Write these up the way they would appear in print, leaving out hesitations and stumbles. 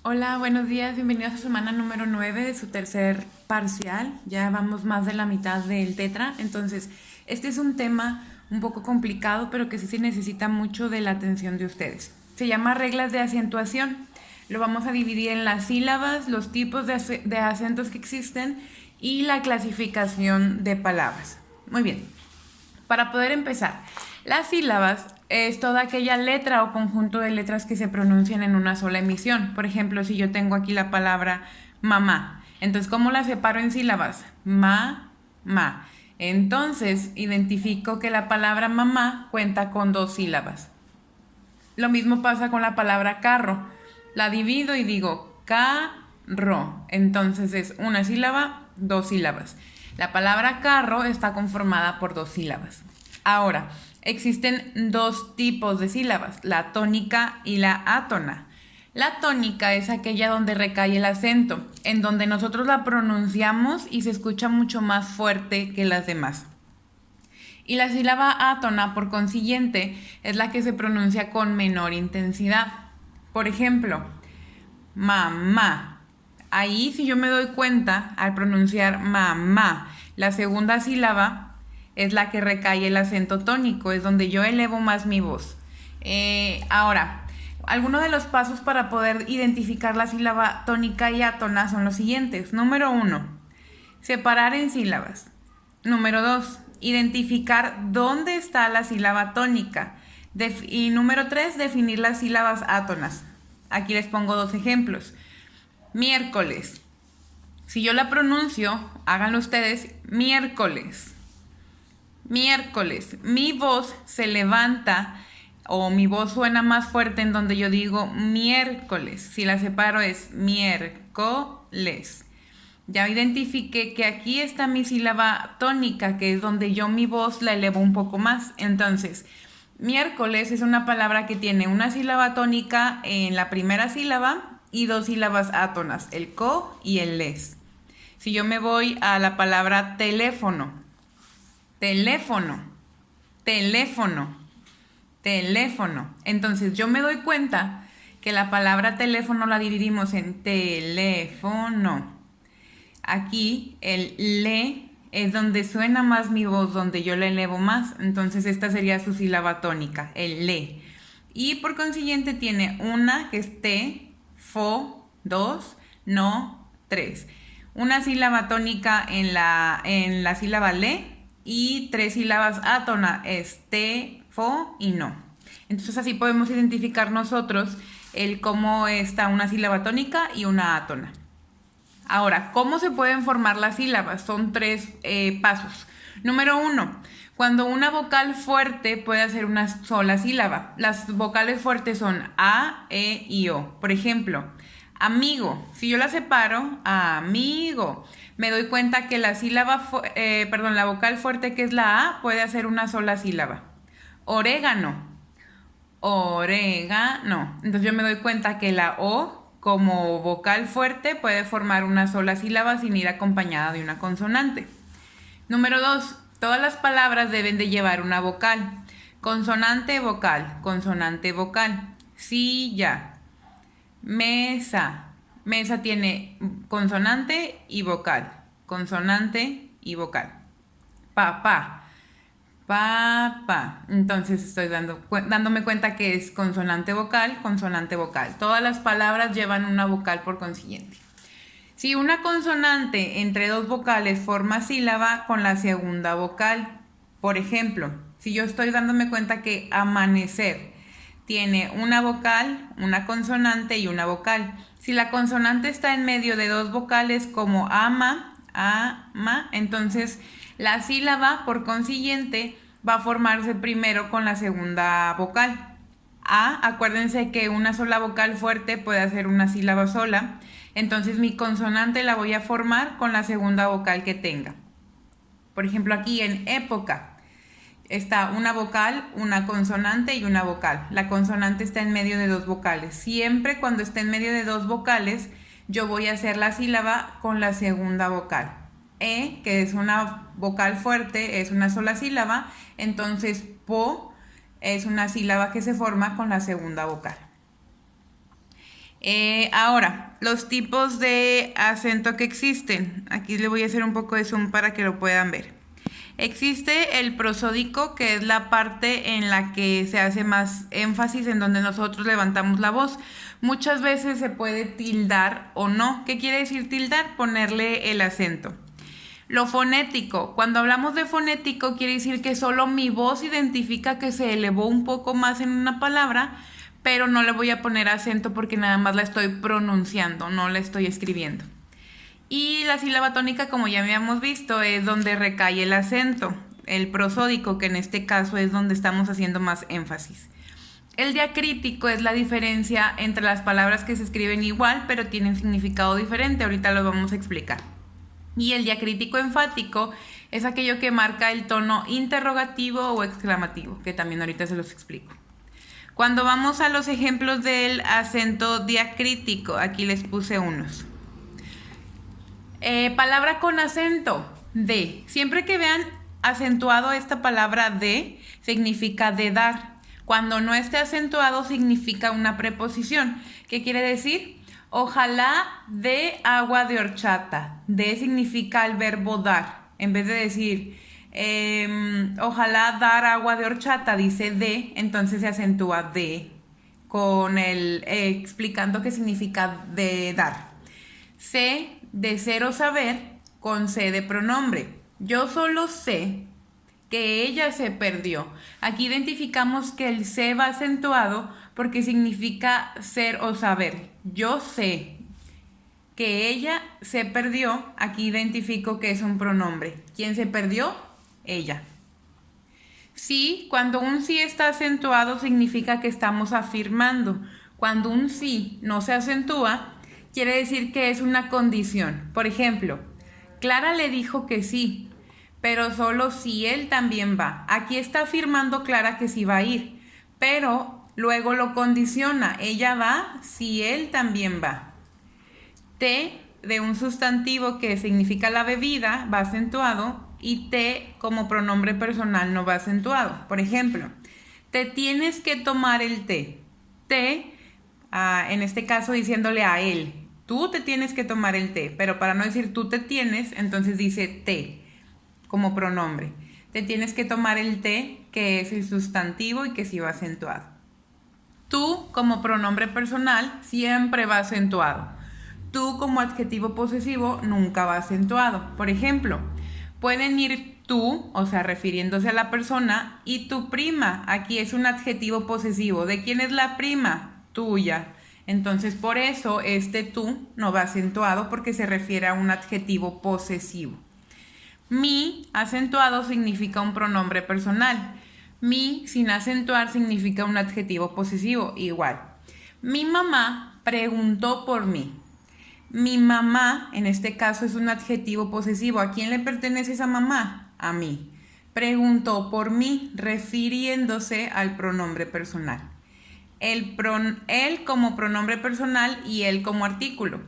Hola, buenos días, bienvenidos a semana número 9 de su tercer parcial. Ya vamos más de la mitad del tetra, entonces este es un tema un poco complicado, pero que sí necesita mucho de la atención de ustedes. Se llama reglas de acentuación. Lo vamos a dividir en las sílabas, los tipos de acentos que existen y la clasificación de palabras. Muy bien, para poder empezar, las sílabas es toda aquella letra o conjunto de letras que se pronuncian en una sola emisión. Por ejemplo, si yo tengo aquí la palabra mamá, entonces, ¿cómo la separo en sílabas? Ma. Entonces, identifico que la palabra mamá cuenta con dos sílabas. Lo mismo pasa con la palabra carro. La divido y digo carro. Entonces es una sílaba, dos sílabas. La palabra carro está conformada por dos sílabas. Ahora, existen dos tipos de sílabas, la tónica y la átona. La tónica es aquella donde recae el acento, en donde nosotros la pronunciamos y se escucha mucho más fuerte que las demás. Y la sílaba átona, por consiguiente, es la que se pronuncia con menor intensidad. Por ejemplo, mamá. Ahí, si yo me doy cuenta, al pronunciar mamá, la segunda sílaba es la que recae el acento tónico, es donde yo elevo más mi voz. Ahora, algunos de los pasos para poder identificar la sílaba tónica y átona son los siguientes. Número 1, separar en sílabas. Número 2, identificar dónde está la sílaba tónica. Y número 3, definir las sílabas átonas. Aquí les pongo dos ejemplos. Miércoles. Si yo la pronuncio, háganlo ustedes, miércoles. Miércoles. Mi voz se levanta o mi voz suena más fuerte en donde yo digo miércoles. Si la separo es miércoles. Ya identifiqué que aquí está mi sílaba tónica, que es donde yo mi voz la elevo un poco más. Entonces, miércoles es una palabra que tiene una sílaba tónica en la primera sílaba y dos sílabas átonas, el co y el les. Si yo me voy a la palabra teléfono, teléfono, teléfono, teléfono. Entonces yo me doy cuenta que la palabra teléfono la dividimos en teléfono. Aquí el le es donde suena más mi voz, donde yo la elevo más. Entonces esta sería su sílaba tónica, el le. Y por consiguiente tiene una que es te, fo, dos, no, tres. Una sílaba tónica en la sílaba le y tres sílabas átona es te, fo y no. Entonces así podemos identificar nosotros el cómo está una sílaba tónica y una átona. Ahora, ¿cómo se pueden formar las sílabas? Son tres pasos. Número 1, cuando una vocal fuerte puede hacer una sola sílaba. Las vocales fuertes son A, E y O. Por ejemplo, amigo. Si yo la separo, amigo, me doy cuenta que la vocal fuerte que es la A puede hacer una sola sílaba. Orégano. Orégano. Entonces yo me doy cuenta que la O como vocal fuerte puede formar una sola sílaba sin ir acompañada de una consonante. Número 2, todas las palabras deben de llevar una vocal. Consonante, vocal, consonante, vocal. Silla, mesa. Mesa tiene consonante y vocal. Consonante y vocal. Papá. Entonces estoy dándome cuenta que es consonante vocal, consonante vocal. Todas las palabras llevan una vocal por consiguiente. Si una consonante entre dos vocales forma sílaba con la segunda vocal, por ejemplo, si yo estoy dándome cuenta que amanecer tiene una vocal, una consonante y una vocal. Si la consonante está en medio de dos vocales como ama, entonces la sílaba, por consiguiente, va a formarse primero con la segunda vocal. Acuérdense que una sola vocal fuerte puede hacer una sílaba sola. Entonces mi consonante la voy a formar con la segunda vocal que tenga. Por ejemplo, aquí en época está una vocal, una consonante y una vocal. La consonante está en medio de dos vocales. Siempre cuando esté en medio de dos vocales, yo voy a hacer la sílaba con la segunda vocal. Que es una vocal fuerte, es una sola sílaba. Entonces, po es una sílaba que se forma con la segunda vocal. Ahora, los tipos de acento que existen. Aquí le voy a hacer un poco de zoom para que lo puedan ver. Existe el prosódico, que es la parte en la que se hace más énfasis, en donde nosotros levantamos la voz. Muchas veces se puede tildar o no. ¿Qué quiere decir tildar? Ponerle el acento. Lo fonético. Cuando hablamos de fonético, quiere decir que solo mi voz identifica que se elevó un poco más en una palabra, pero no le voy a poner acento porque nada más la estoy pronunciando, no la estoy escribiendo. Y la sílaba tónica, como ya habíamos visto, es donde recae el acento, el prosódico, que en este caso es donde estamos haciendo más énfasis. El diacrítico es la diferencia entre las palabras que se escriben igual, pero tienen significado diferente. Ahorita lo vamos a explicar. Y el diacrítico enfático es aquello que marca el tono interrogativo o exclamativo, que también ahorita se los explico. Cuando vamos a los ejemplos del acento diacrítico, aquí les puse unos. Palabra con acento, de. Siempre que vean acentuado esta palabra de, significa de dar. Cuando no esté acentuado, significa una preposición. ¿Qué quiere decir? Ojalá dé agua de horchata. De significa el verbo dar. En vez de decir, ojalá dar agua de horchata, dice de, entonces se acentúa de, con el explicando qué significa de dar. Sé, de ser o saber, con C de pronombre. Yo solo sé que ella se perdió. Aquí identificamos que el se va acentuado porque significa ser o saber. Yo sé que ella se perdió. Aquí identifico que es un pronombre. ¿Quién se perdió? Ella. Sí, cuando un sí está acentuado significa que estamos afirmando. Cuando un sí no se acentúa, quiere decir que es una condición. Por ejemplo, Clara le dijo que sí, pero solo si él también va. Aquí está afirmando Clara que sí va a ir, pero luego lo condiciona. Ella va si él también va. Te de un sustantivo que significa la bebida va acentuado y te como pronombre personal no va acentuado. Por ejemplo, te tienes que tomar el té. Te, en este caso diciéndole a él. Tú te tienes que tomar el té, pero para no decir tú te tienes, entonces dice te como pronombre. Te tienes que tomar el té, que es el sustantivo y que sí va acentuado. Tú como pronombre personal siempre va acentuado. Tú como adjetivo posesivo nunca va acentuado. Por ejemplo, pueden ir tú, o sea, refiriéndose a la persona, y tu prima. Aquí es un adjetivo posesivo. ¿De quién es la prima? Tuya. Entonces, por eso este tú no va acentuado porque se refiere a un adjetivo posesivo. Mi acentuado significa un pronombre personal. Mi sin acentuar significa un adjetivo posesivo, igual. Mi mamá preguntó por mí. Mi mamá, en este caso, es un adjetivo posesivo. ¿A quién le pertenece esa mamá? A mí. Preguntó por mí, refiriéndose al pronombre personal. Él como pronombre personal y él como artículo.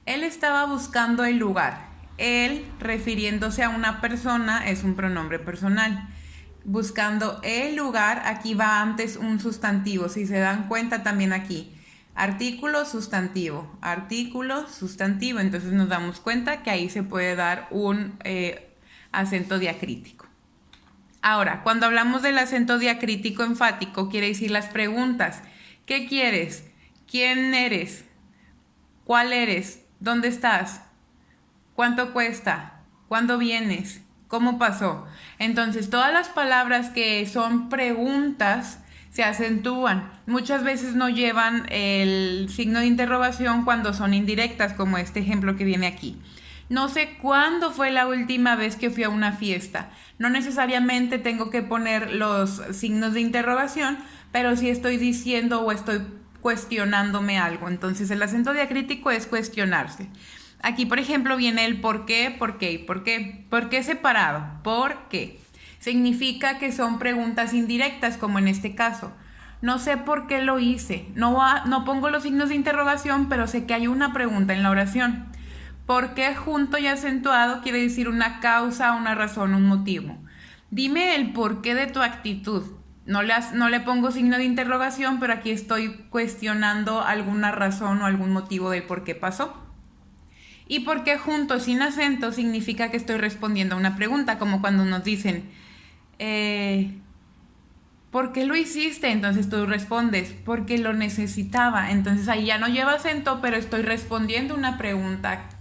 Él estaba buscando el lugar. Él, refiriéndose a una persona, es un pronombre personal. Buscando el lugar, aquí va antes un sustantivo. Si se dan cuenta también aquí. Artículo, sustantivo. Artículo, sustantivo. Entonces nos damos cuenta que ahí se puede dar un acento diacrítico. Ahora, cuando hablamos del acento diacrítico enfático, quiere decir las preguntas. ¿Qué quieres? ¿Quién eres? ¿Cuál eres? ¿Dónde estás? ¿Cuánto cuesta? ¿Cuándo vienes? ¿Cómo pasó? Entonces, todas las palabras que son preguntas se acentúan. Muchas veces no llevan el signo de interrogación cuando son indirectas, como este ejemplo que viene aquí. No sé cuándo fue la última vez que fui a una fiesta. No necesariamente tengo que poner los signos de interrogación, pero sí estoy diciendo o estoy cuestionándome algo. Entonces el acento diacrítico es cuestionarse. Aquí, por ejemplo, viene el por qué, por qué y por qué. ¿Por qué separado? ¿Por qué? Significa que son preguntas indirectas, como en este caso. No sé por qué lo hice. No pongo los signos de interrogación, pero sé que hay una pregunta en la oración. ¿Por qué junto y acentuado quiere decir una causa, una razón, un motivo? Dime el porqué de tu actitud. no le pongo signo de interrogación, pero aquí estoy cuestionando alguna razón o algún motivo del por qué pasó. Y porque junto sin acento significa que estoy respondiendo a una pregunta, como cuando nos dicen, ¿por qué lo hiciste? Entonces tú respondes, porque lo necesitaba. Entonces ahí ya no lleva acento, pero estoy respondiendo una pregunta